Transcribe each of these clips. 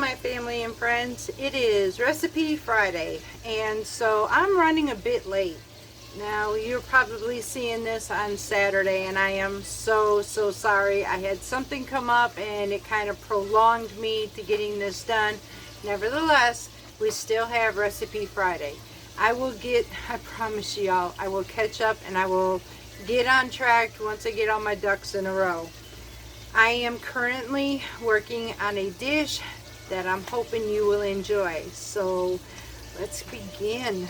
my family and friends. It is Recipe Friday, and so I'm running a bit late. Now, you're probably seeing this on Saturday, and I am so sorry. I had something come up, and it kind of prolonged me to getting this done. Nevertheless, we still have Recipe Friday. I promise y'all, I will catch up, and I will get on track once I get all my ducks in a row. I am currently working on a dish that I'm hoping you will enjoy. So let's begin.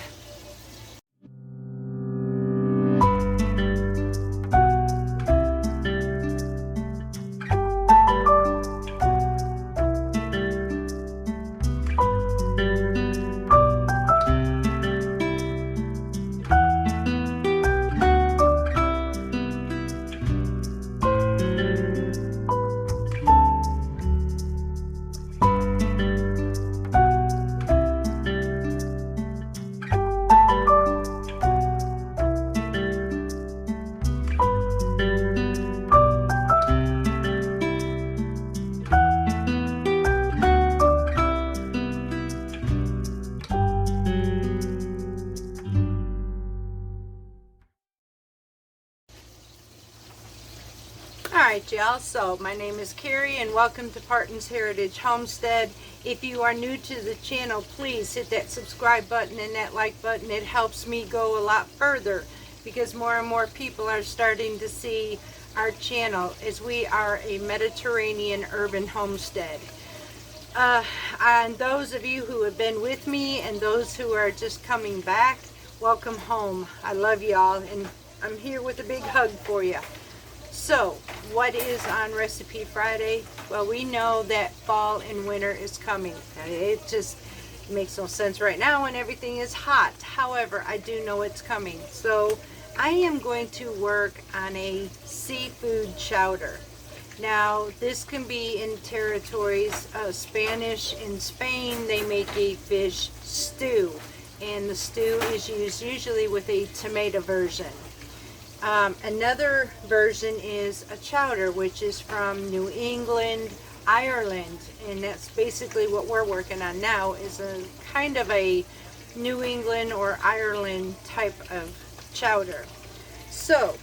Alright y'all, so my name is Carrie and welcome to Parton's Heritage Homestead. If you are new to the channel, please hit that subscribe button and that like button. It helps me go a lot further because more and more people are starting to see our channel as we are a Mediterranean urban homestead. And those of you who have been with me and those who are just coming back, welcome home. I love y'all and I'm here with a big hug for you. So, what is on Recipe Friday? Well, we know that fall and winter is coming. It just makes no sense right now when everything is hot. However, I do know it's coming. So, I am going to work on a seafood chowder. Now, this can be in territories, Spanish. In Spain, they make a fish stew. And the stew is used usually with a tomato version. Another version is a chowder, which is from New England, Ireland, and that's basically what we're working on now, is a kind of a New England or Ireland type of chowder. So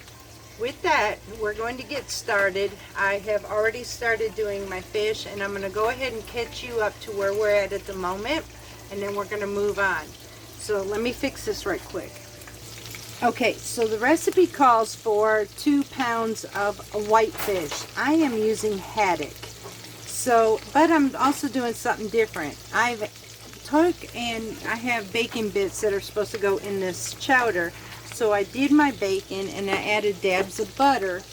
with that, we're going to get started. I have already started doing my fish, and I'm going to go ahead and catch you up to where we're at the moment, and then we're going to move on. So let me fix this right quick. Okay, so the recipe calls for 2 pounds of whitefish. I am using haddock. So, but I'm also doing something different. I have bacon bits that are supposed to go in this chowder. So I did my bacon and I added dabs of butter.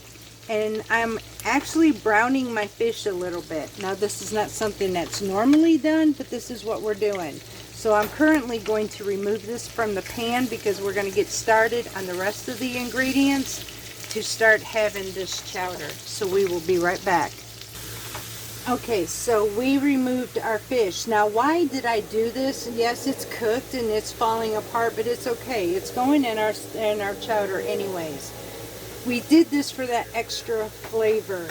And I'm actually browning my fish a little bit. Now this is not something that's normally done, but this is what we're doing. So I'm currently going to remove this from the pan because we're going to get started on the rest of the ingredients to start having this chowder. So we will be right back. Okay, so we removed our fish. Now why did I do this? Yes, it's cooked and it's falling apart, but it's okay. It's going in our chowder anyways. We did this for that extra flavor.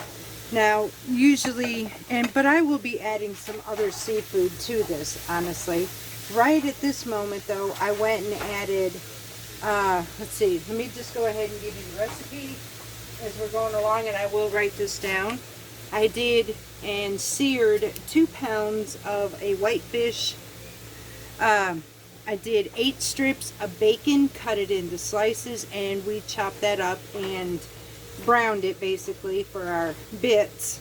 Now usually, but I will be adding some other seafood to this, honestly. Right at this moment though, I went and added, let's see, let me just go ahead and give you the recipe as we're going along, and I will write this down. I did and seared 2 pounds of a whitefish. I did 8 strips of bacon, cut it into slices, and we chopped that up and browned it basically for our bits.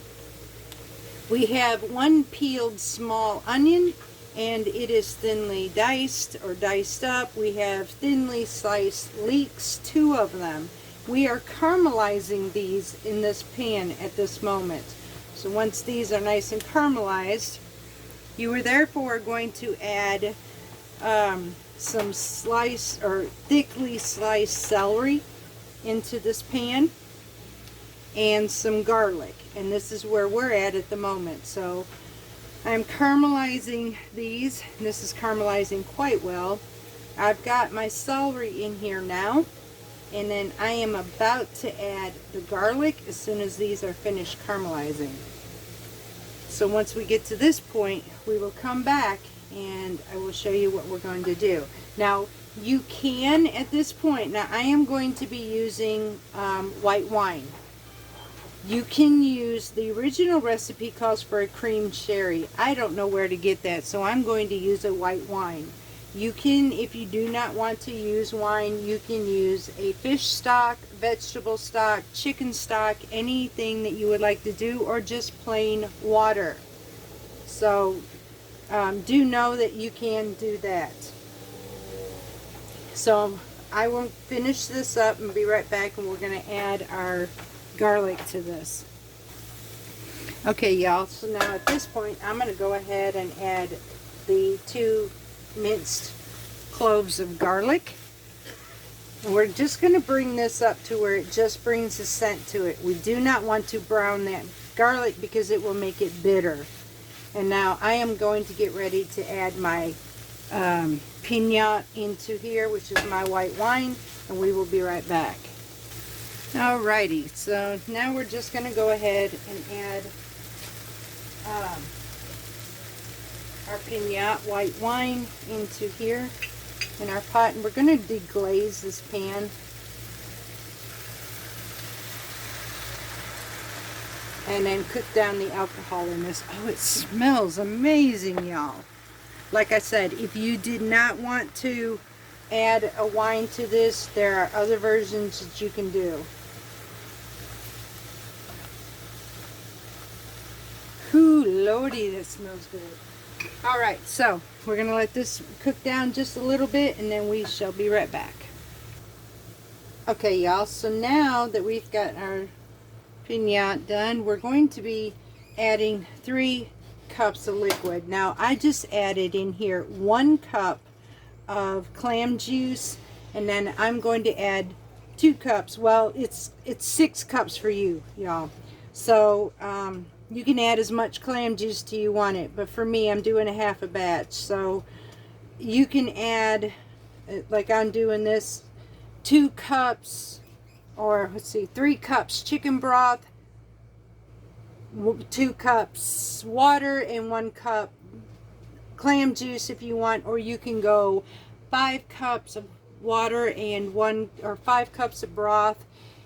We have 1 peeled small onion, and it is thinly diced or diced up. We have thinly sliced leeks, 2 of them. We are caramelizing these in this pan at this moment. So once these are nice and caramelized, you are therefore going to add some sliced or thickly sliced celery into this pan and some garlic. And this is where we're at the moment. So I'm caramelizing these, and this is caramelizing quite well. I've got my celery in here now, and then I am about to add the garlic as soon as these are finished caramelizing. So once we get to this point, we will come back and I will show you what we're going to do. Now, you can at this point, now I am going to be using white wine. You can use, the original recipe calls for a cream sherry. I don't know where to get that, so I'm going to use a white wine. You can, if you do not want to use wine, you can use a fish stock, vegetable stock, chicken stock, anything that you would like to do, or just plain water. So do know that you can do that. So I will finish this up and be right back, and we're going to add our garlic to this. Okay, y'all, so now at this point I'm going to go ahead and add the 2 minced cloves of garlic. And we're just going to bring this up to where it just brings a scent to it. We do not want to brown that garlic because it will make it bitter. And now I am going to get ready to add my piñat into here, which is my white wine, and we will be right back. Alrighty, so now we're just going to go ahead and add our piñat white wine into here in our pot, and we're going to deglaze this pan. And then cook down the alcohol in this. Oh, it smells amazing, y'all. Like I said, if you did not want to add a wine to this, there are other versions that you can do. Ooh, lordy, that smells good. Alright, so we're going to let this cook down just a little bit, and then we shall be right back. Okay, y'all, so now that we've got our piñat done, we're going to be adding 3 cups of liquid. Now I just added in here 1 cup of clam juice, and then I'm going to add 2 cups. Well, it's 6 cups for you, y'all. So you can add as much clam juice to you want it, but for me, I'm doing a half a batch. So you can add, like I'm doing this, 2 cups, or let's see, 3 cups chicken broth, 2 cups water, and 1 cup clam juice if you want, or you can go 5 cups of water and 5 cups of broth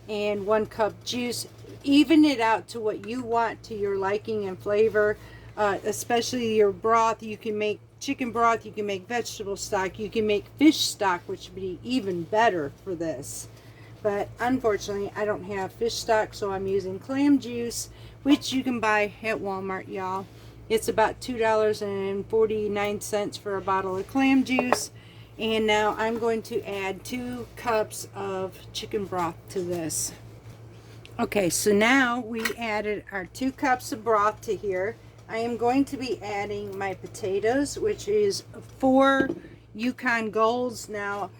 and 1 cup juice. Even it out to what you want, to your liking and flavor. Especially your broth, you can make chicken broth, you can make vegetable stock, you can make fish stock, which would be even better for this. But unfortunately, I don't have fish stock, so I'm using clam juice, which you can buy at Walmart, y'all. It's about $2.49 for a bottle of clam juice. And now I'm going to add 2 cups of chicken broth to this. Okay, so now we added our 2 cups of broth to here. I am going to be adding my potatoes, which is 4 Yukon Golds. Now,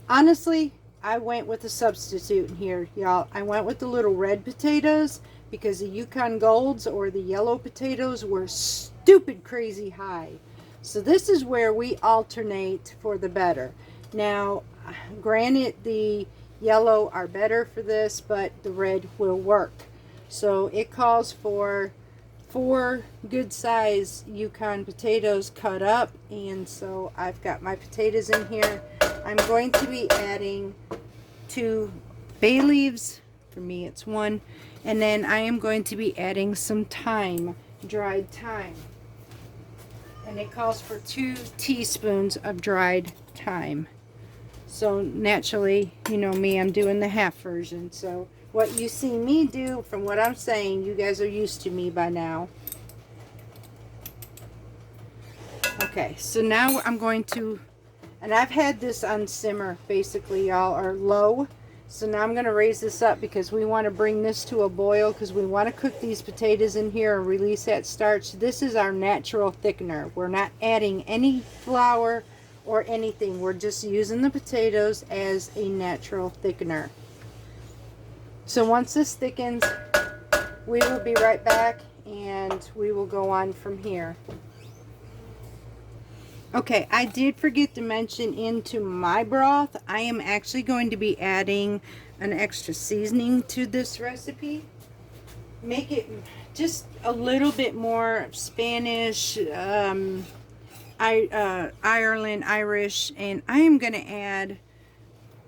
honestly, I went with a substitute in here, y'all. I went with the little red potatoes because the Yukon Golds, or the yellow potatoes, were stupid crazy high. So this is where we alternate for the better. Now, granted, the yellow are better for this, but the red will work. So it calls for 4 good size Yukon potatoes cut up, and so I've got my potatoes in here. I'm going to be adding 2 bay leaves. For me it's 1. And then I am going to be adding some thyme, dried thyme. And it calls for 2 teaspoons of dried thyme. So naturally, you know me, I'm doing the half version. So what you see me do, from what I'm saying, you guys are used to me by now. Okay, so now I'm going to, and I've had this on simmer basically, y'all, or low. So now I'm going to raise this up because we want to bring this to a boil, because we want to cook these potatoes in here and release that starch. This is our natural thickener. We're not adding any flour or anything. We're just using the potatoes as a natural thickener. So once this thickens, we will be right back and we will go on from here. Okay, I did forget to mention, into my broth, I am actually going to be adding an extra seasoning to this recipe. make it just a little bit more Spanish, Ireland, Irish, and I am going to add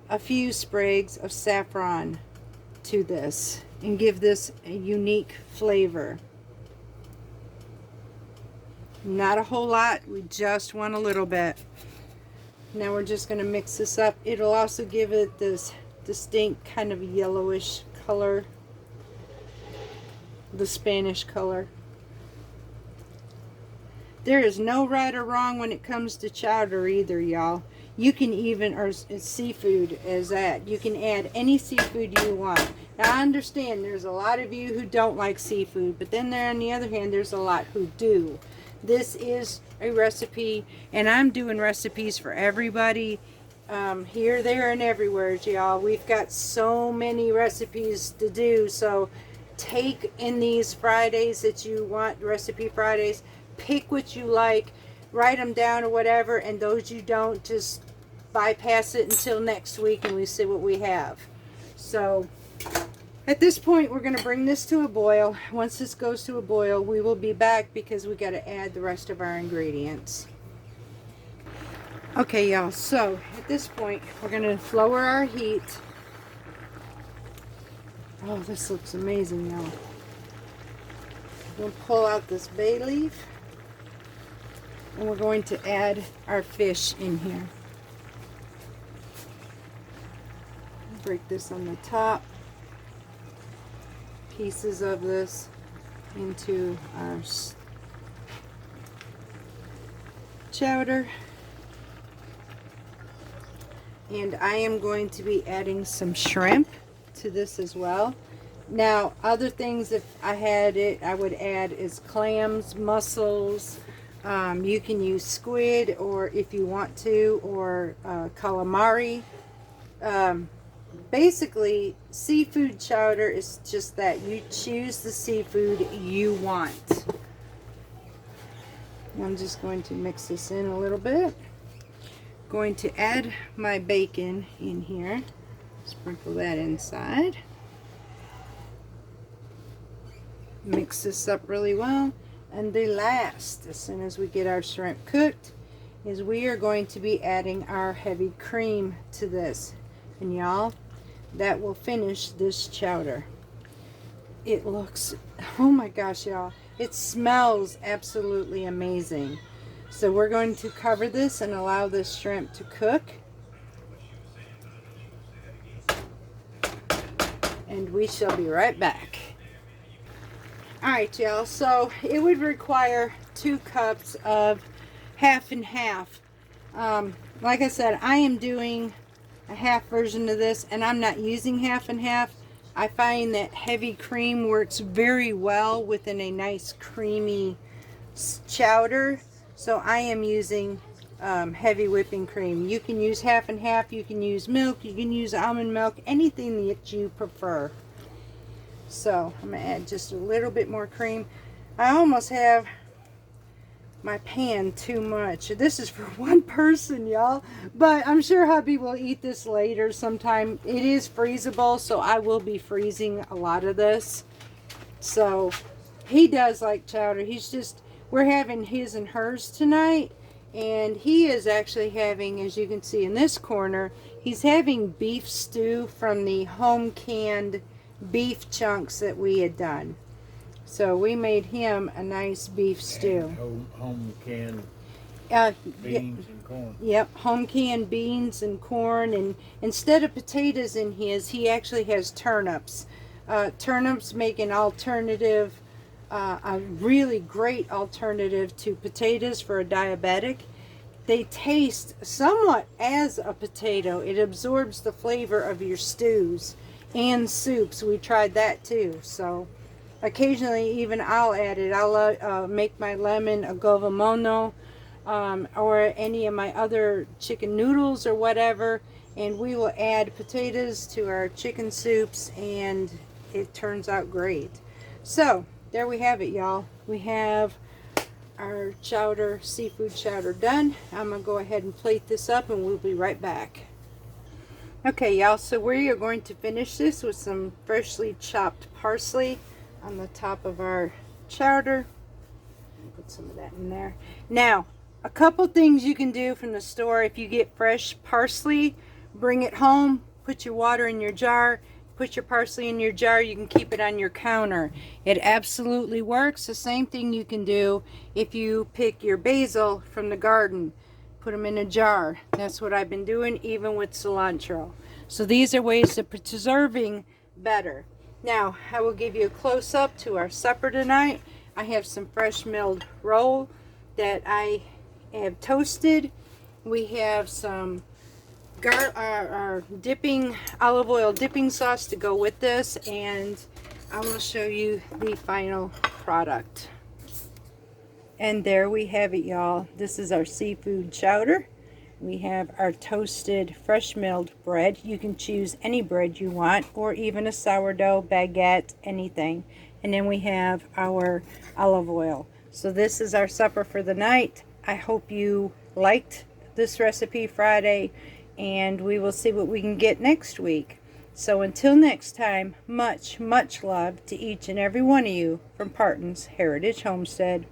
a few sprigs of saffron to this and give this a unique flavor. Not a whole lot, we just want a little bit. Now we're just going to mix this up. It'll also give it this distinct kind of yellowish color, the Spanish color. There is no right or wrong when it comes to chowder either, y'all. You can even, or seafood as that, you can add any seafood you want. Now I understand there's a lot of you who don't like seafood, but then there on the other hand there's a lot who do. This is a recipe, and I'm doing recipes for everybody, here, there, and everywhere, y'all. We've got so many recipes to do, so take in these Fridays that you want, recipe Fridays, pick what you like, write them down or whatever, and those you don't, just bypass it until next week and we see what we have. So at this point we're going to bring this to a boil. Once this goes to a boil, we will be back because we got to add the rest of our ingredients. Okay, y'all, so at this point we're going to lower our heat. Oh, this looks amazing, y'all. We'll pull out this bay leaf and we're going to add our fish in here. Break this on the top, pieces of this into our chowder, and I am going to be adding some shrimp to this as well. Now other things, if I had it, I would add is clams, mussels, you can use squid, or if you want to, or calamari. Basically, seafood chowder is just that. You choose the seafood you want. I'm just going to mix this in a little bit. Going to add my bacon in here. Sprinkle that inside. Mix this up really well. And the last, as soon as we get our shrimp cooked, is we are going to be adding our heavy cream to this. And y'all, that will finish this chowder. It looks, oh my gosh, y'all, it smells absolutely amazing. So we're going to cover this and allow this shrimp to cook, and we shall be right back. Alright, y'all, so it would require 2 cups of half and half. Like I said, I am doing a half version of this, and I'm not using half and half. I find that heavy cream works very well within a nice creamy chowder, so I am using heavy whipping cream. You can use half and half, you can use milk, you can use almond milk, anything that you prefer. So I'm going to add just a little bit more cream. I almost have my pan too much. This is for one person, y'all, but I'm sure hubby will eat this later sometime. It is freezable, so I will be freezing a lot of this. So he does like chowder. He's just, we're having his and hers tonight, and he is actually having, as you can see in this corner, he's having beef stew from the home canned beef chunks that we had done. So we made him a nice beef stew. Home canned beans and corn. Yep, home canned beans and corn, and instead of potatoes in his, he actually has turnips. Turnips make an alternative, a really great alternative to potatoes for a diabetic. They taste somewhat as a potato. It absorbs the flavor of your stews and soups. We tried that too. So occasionally even I'll add it. I'll make my lemon a govamono, or any of my other chicken noodles or whatever, and we will add potatoes to our chicken soups, and it turns out great. So there we have it, y'all. We have our chowder, seafood chowder done. I'm gonna go ahead and plate this up, and we'll be right back. Okay, y'all, so we are going to finish this with some freshly chopped parsley. on the top of our chowder. Put some of that in there. Now, a couple things you can do from the store. If you get fresh parsley, bring it home, put your water in your jar, put your parsley in your jar. You can keep it on your counter. It absolutely works. The same thing you can do if you pick your basil from the garden. Put them in a jar. That's what I've been doing, even with cilantro. So these are ways of preserving better. Now, I will give you a close-up to our supper tonight. I have some fresh milled roll that I have toasted. We have some our dipping olive oil dipping sauce to go with this, and I will show you the final product. And there we have it, y'all. This is our seafood chowder. We have our toasted fresh milled bread. You can choose any bread you want, or even a sourdough, baguette, anything. And then we have our olive oil. So this is our supper for the night. I hope you liked this recipe Friday, and we will see what we can get next week. So until next time, much, much love to each and every one of you from Parton's Heritage Homestead.